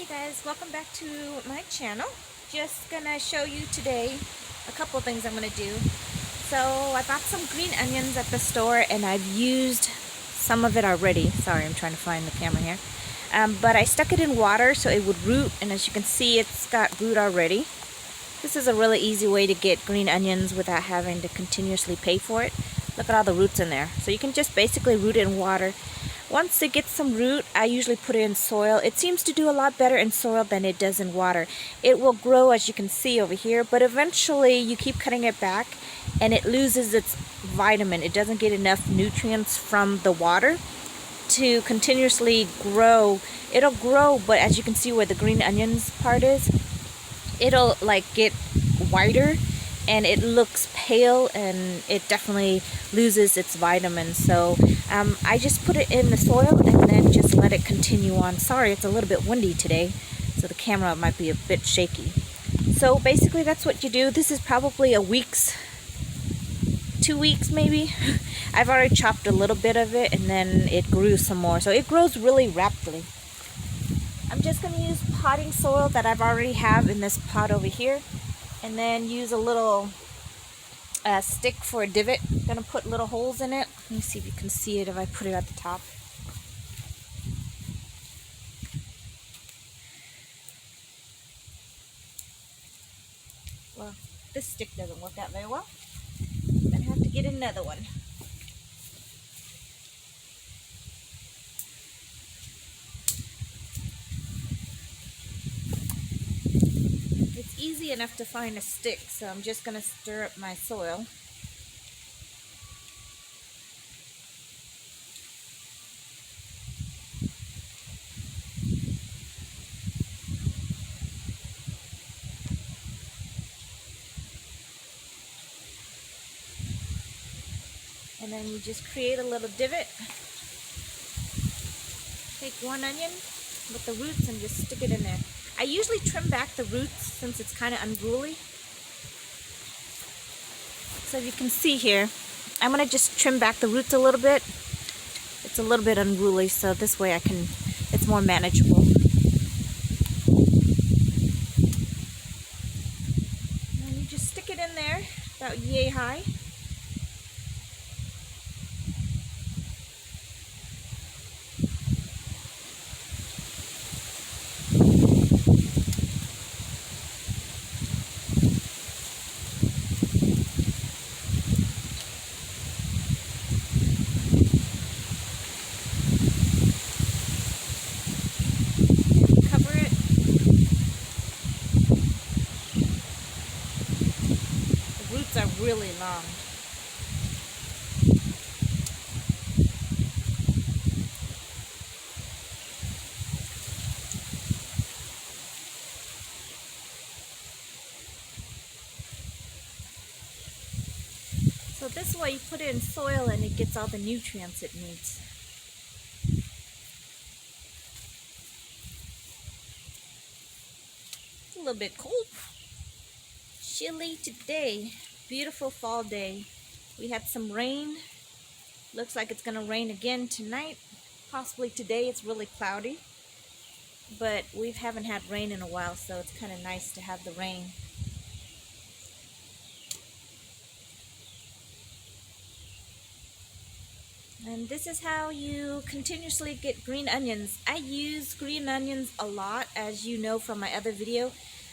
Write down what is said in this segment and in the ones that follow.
Guys, welcome back to my channel. Just gonna show you today a couple things I'm gonna do. So I bought some green onions at the store and I've used some of it already. Sorry, I'm trying to find the camera here. But I stuck it in water so it would root, and as you can see, it's got root already. This is a really easy way to get green onions without having to continuously pay for it. Look at all the roots in there. So you can just basically root it in water. Once it gets some root, I usually put it in soil. It seems to do a lot better in soil than it does in water. It will grow, as you can see over here, but eventually you keep cutting it back and it loses its vitamin. It doesn't get enough nutrients from the water to continuously grow. It'll grow, but as you can see where the green onions part is, it'll like get whiter and it looks pale and it definitely loses its vitamins. So I just put it in the soil and then just let it continue on. Sorry, it's a little bit windy today, so the camera might be a bit shaky. So basically that's what you do. This is probably a week's, 2 weeks maybe. I've already chopped a little bit of it and then it grew some more. So it grows really rapidly. I'm just going to use potting soil that I've already have in this pot over here, and then use a little stick for a divot. I'm going to put little holes in it. Let me see if you can see it if I put it at the top. Well, this stick doesn't work out very well. I'm going to have to get another one. It's easy enough to find a stick, so I'm just going to stir up my soil. And then you just create a little divot. Take one onion with the roots and just stick it in there. I usually trim back the roots since it's kind of unruly. So you can see here, I'm going to just trim back the roots a little bit. It's a little bit unruly, so this way it's more manageable. And you just stick it in there about yay high. Are really long. So this way you put it in soil and it gets all the nutrients it needs. It's a little bit cold. Chilly today. Beautiful fall day. We had some rain. Looks like it's gonna rain again tonight. Possibly today. It's really cloudy. But we haven't had rain in a while, so it's kind of nice to have the rain. And this is how you continuously get green onions. I use green onions a lot, as you know from my other video.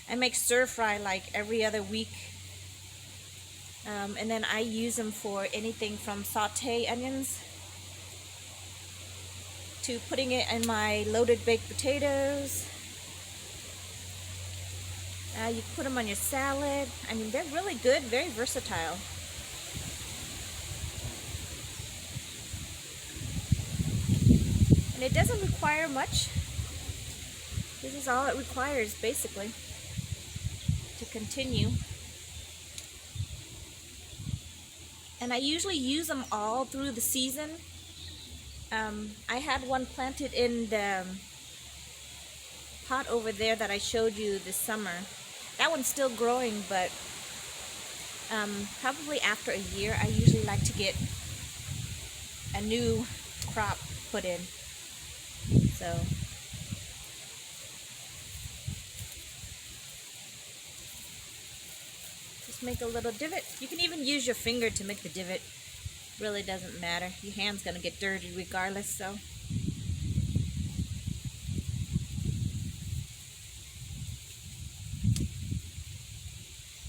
I make stir fry like every other week. And then I use them for anything from saute onions to putting it in my loaded baked potatoes. You put them on your salad. I mean, they're really good, very versatile. And it doesn't require much. This is all it requires, basically, to continue. And I usually use them all through the season. I had one planted in the pot over there that I showed you this summer. That one's still growing, but probably after a year, I usually like to get a new crop put in. So make a little divot. You can even use your finger to make the divot. Really doesn't matter. Your hand's gonna get dirty regardless, so.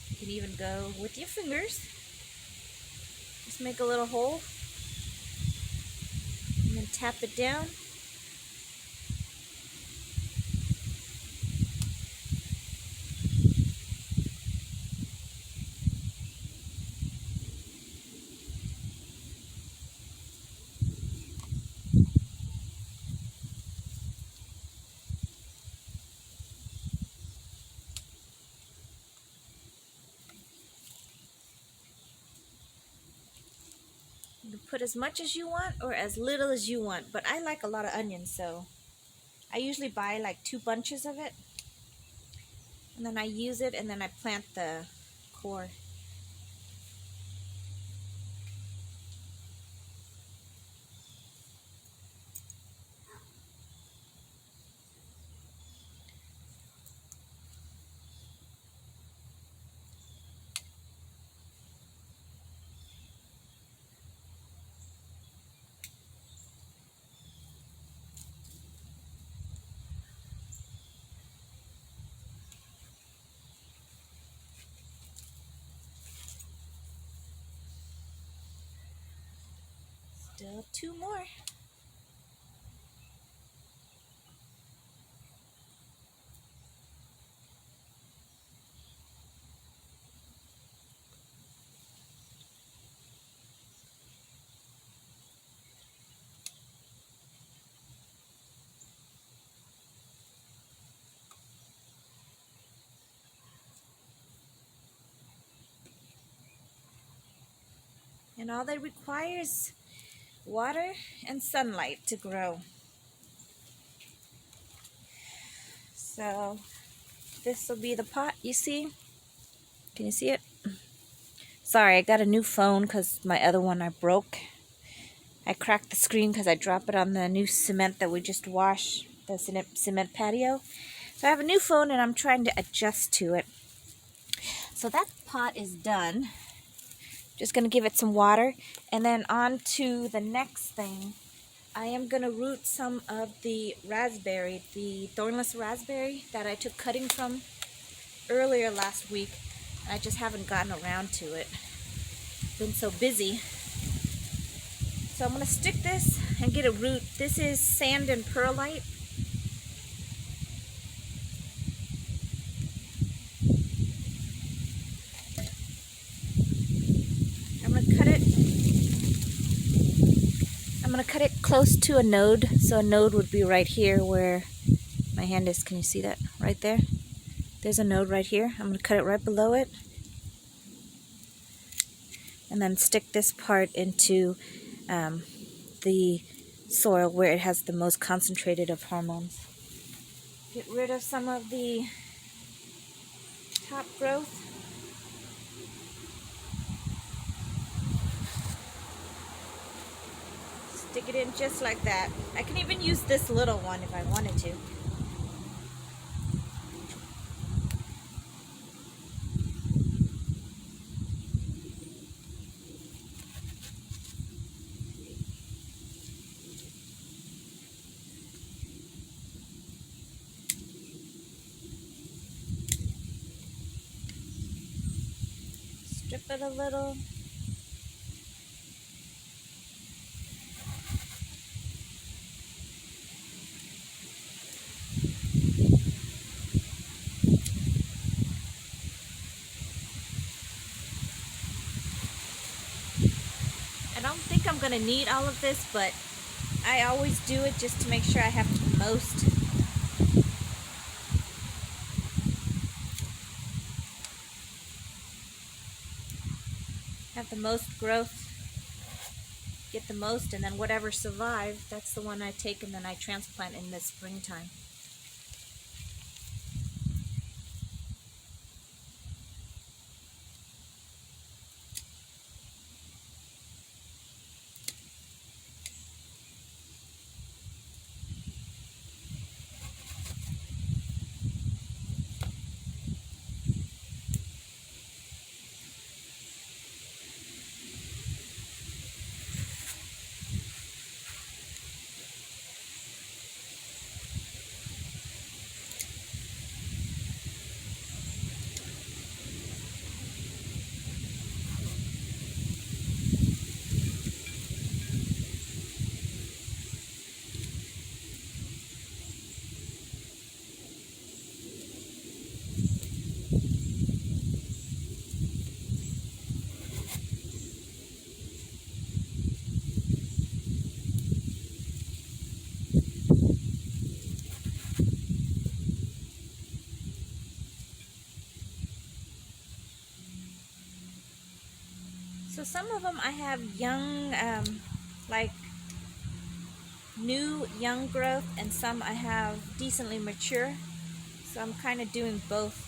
You can even go with your fingers. Just make a little hole and then tap it down. You can put as much as you want or as little as you want, but I like a lot of onions, so I usually buy like 2 bunches of it, and then I use it, and then I plant the core. Still 2 more. And all they require is water and sunlight to grow. So this will be the pot, you see? Can you see it? Sorry, I got a new phone because my other one I broke. I cracked the screen because I dropped it on the new cement that we just washed, the cement patio. So I have a new phone and I'm trying to adjust to it. So that pot is done. Just going to give it some water. And then on to the next thing. I am going to root some of the raspberry, the thornless raspberry that I took cutting from earlier last week. I just haven't gotten around to it. Been so busy. So I'm going to stick this and get a root. This is sand and perlite. I'm going to cut it close to a node. So a node would be right here where my hand is. Can you see that? Right there. There's a node right here. I'm going to cut it right below it. And then stick this part into the soil where it has the most concentrated of hormones. Get rid of some of the top growth. Stick it in just like that. I can even use this little one if I wanted to. Strip it a little. I don't think I'm gonna need all of this, but I always do it just to make sure I have the most. Have the most growth. Get the most, and then whatever survived, that's the one I take and then I transplant in the springtime. some of them I have young, like new young growth, and some I have decently mature. So I'm kind of doing both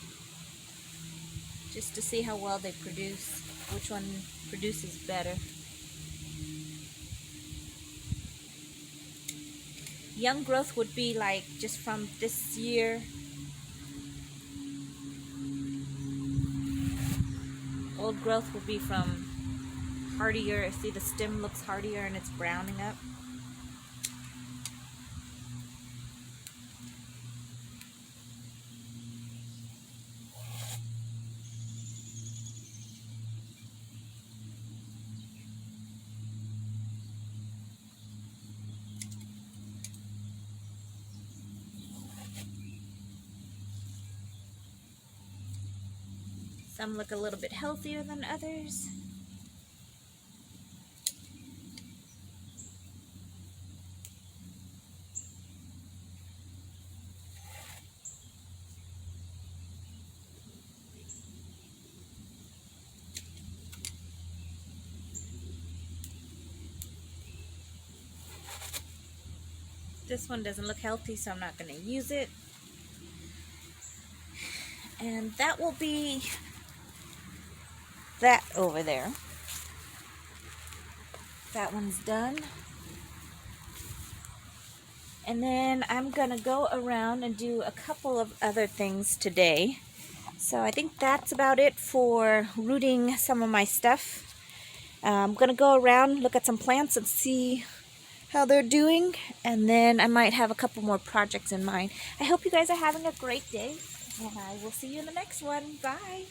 just to see how well they produce, which one produces better. Young growth would be like just from this year. Old growth will be from hardier. See, the stem looks hardier and it's browning up. Some look a little bit healthier than others. This one doesn't look healthy, so I'm not going to use it. And that will be that over there. That one's done. And then I'm going to go around and do a couple of other things today. So I think that's about it for rooting some of my stuff. I'm going to go around, look at some plants and see how they're doing. And then I might have a couple more projects in mind. I hope you guys are having a great day. And I will see you in the next one. Bye.